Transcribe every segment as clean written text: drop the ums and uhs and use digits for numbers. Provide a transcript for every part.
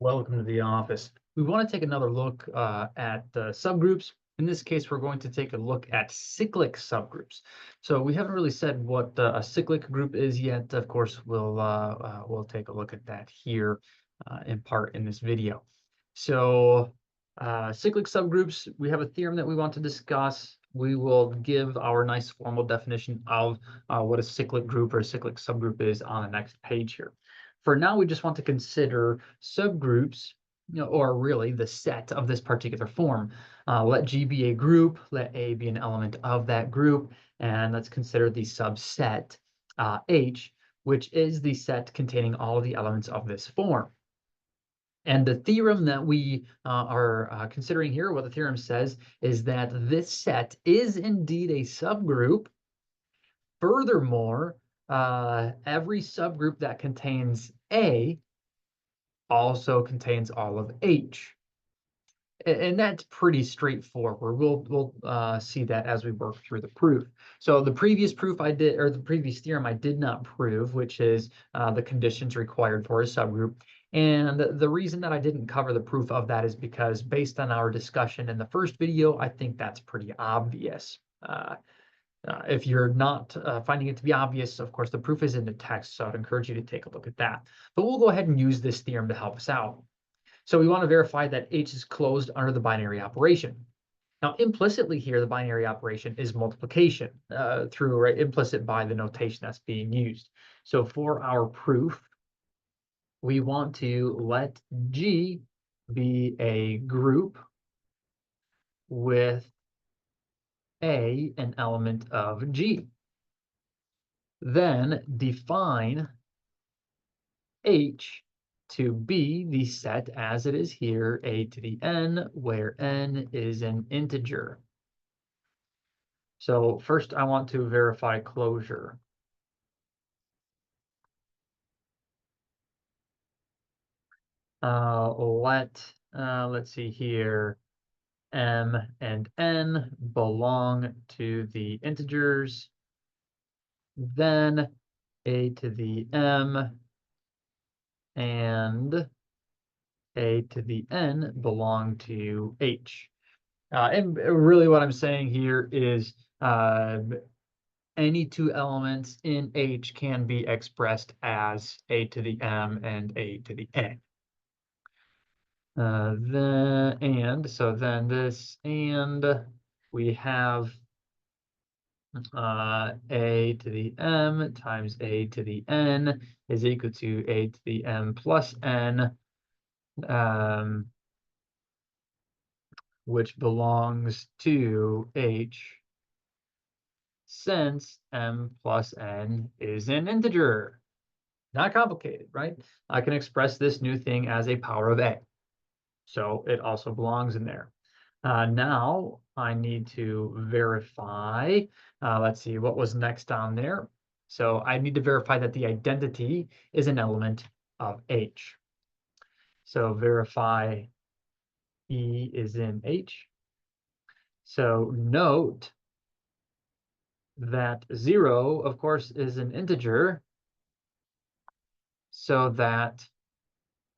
Welcome to the office. We want to take another look at subgroups. In this case, we're going to take a look at cyclic subgroups. So we haven't really said what a cyclic group is yet. Of course, we'll take a look at that here in part in this video. So cyclic subgroups, we have a theorem that we want to discuss. We will give our nice formal definition of what a cyclic group or a cyclic subgroup is on the next page here. For now, we just want to consider subgroups, or really the set of this particular form. Let G be a group, let A be an element of that group, and let's consider the subset H, which is the set containing all of the elements of this form. And the theorem that we are considering here, what the theorem says, is that this set is indeed a subgroup. Furthermore, every subgroup that contains A also contains all of H. And that's pretty straightforward. We'll see that as we work through the proof. So the previous proof I did, or the previous theorem I did not prove, which is the conditions required for a subgroup. And the reason that I didn't cover the proof of that is because based on our discussion in the first video, I think that's pretty obvious. If you're not finding it to be obvious, of course, the proof is in the text, so I'd encourage you to take a look at that. But we'll go ahead and use this theorem to help us out. So we want to verify that H is closed under the binary operation. Now, implicitly here, the binary operation is multiplication through implicit by the notation that's being used. So for our proof, we want to let G be a group with A an element of G. Then define H to be the set as it is here, A to the n, where n is an integer. So first I want to verify closure. Let's see here, m and n belong to the integers. Then A to the m and A to the n belong to H. And really what I'm saying here is any two elements in H can be expressed as A to the m and A to the n. So then this, and we have A to the m times A to the n is equal to A to the m plus n, which belongs to H, since m plus n is an integer. Not complicated, right? I can express this new thing as a power of A. So it also belongs in there. Now I need to verify, let's see, what was next on there. So I need to verify that the identity is an element of H. So verify E is in H. So note that 0, of course, is an integer, so that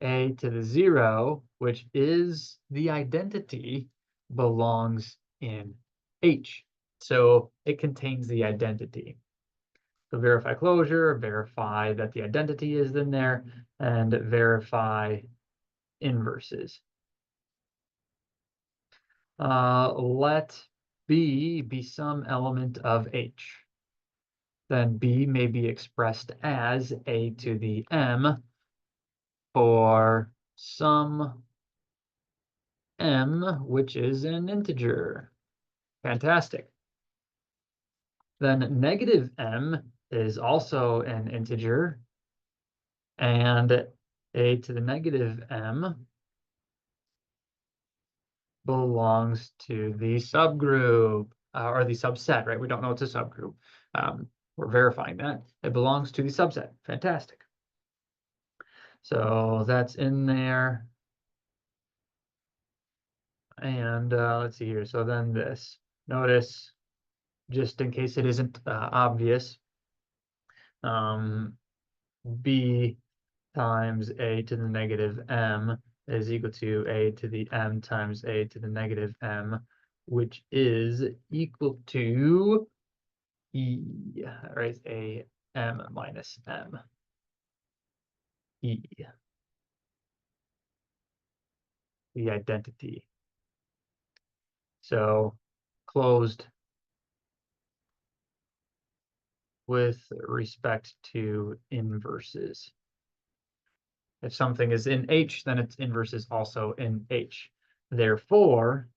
A to the 0, which is the identity, belongs in H. So it contains the identity. So verify closure, verify that the identity is in there, and verify inverses. Let B be some element of H. Then B may be expressed as A to the m for some m, which is an integer. Fantastic. Then negative m is also an integer, and A to the negative m belongs to the subgroup, or the subset, right? We don't know it's a subgroup. We're verifying that. It belongs to the subset. Fantastic. So that's in there. And let's see here. So then this, notice, just in case it isn't obvious, B times A to the negative m is equal to a to the m times a to the negative m, which is equal to e, right, a m minus m e, the identity. So closed with respect to inverses. If something is in H, then its inverse is also in H. Therefore,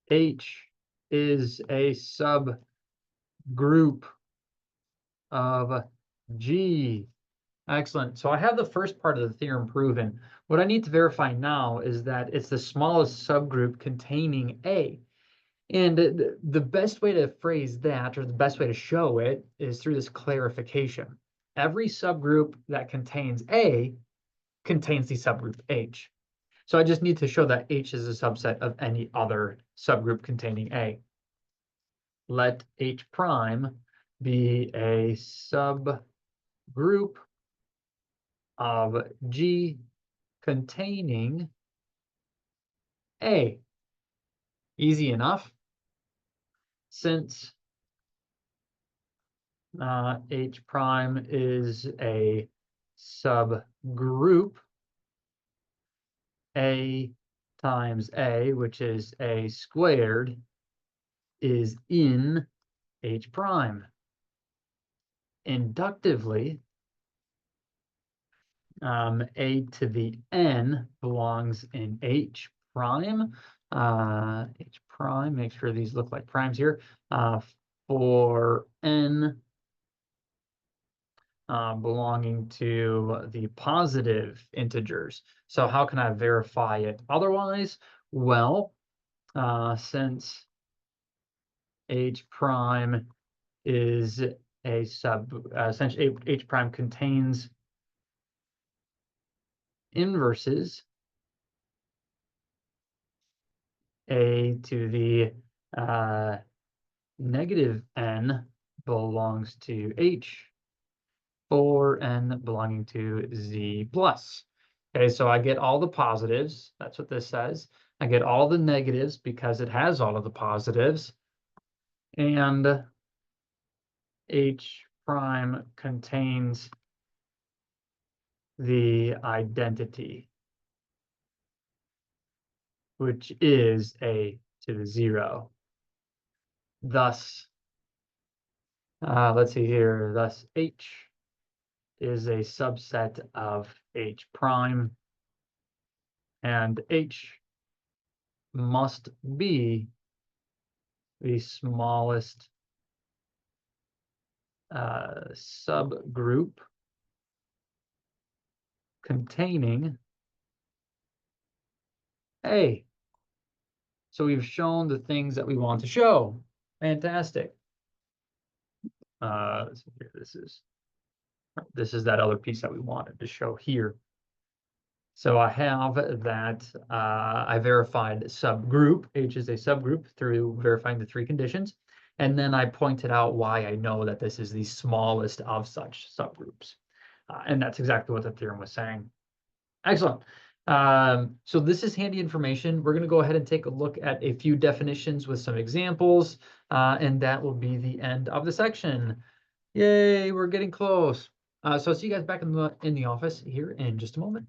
H is a subgroup of G. Excellent. So I have the first part of the theorem proven. What I need to verify now is that it's the smallest subgroup containing A. And the best way to phrase that, or the best way to show it, is through this clarification. Every subgroup that contains A contains the subgroup H. So I just need to show that H is a subset of any other subgroup containing A. Let H prime be a subgroup of G containing A. Easy enough. Since H prime is a subgroup, A times A, which is A squared, is in H prime. Inductively, A to the n belongs in H prime. H prime, make sure these look like primes here. For n belonging to the positive integers. So how can I verify it otherwise? Well, since H prime is a essentially H prime contains inverses, A to the negative n belongs to H, for n belonging to Z plus. Okay, so I get all the positives. That's what this says. I get all the negatives because it has all of the positives. And H prime contains the identity, which is A to the 0. Thus, let's see here, thus H is a subset of H prime, and H must be the smallest subgroup containing A. So we've shown the things that we want to show. Fantastic. So here, this is that other piece that we wanted to show here. So I have that I verified subgroup. H is a subgroup through verifying the 3 conditions. And then I pointed out why I know that this is the smallest of such subgroups. And that's exactly what the theorem was saying. Excellent. So this is handy information. We're going to go ahead and take a look at a few definitions with some examples, and that will be the end of the section. Yay, we're getting close. So I'll see you guys back in the office here in just a moment.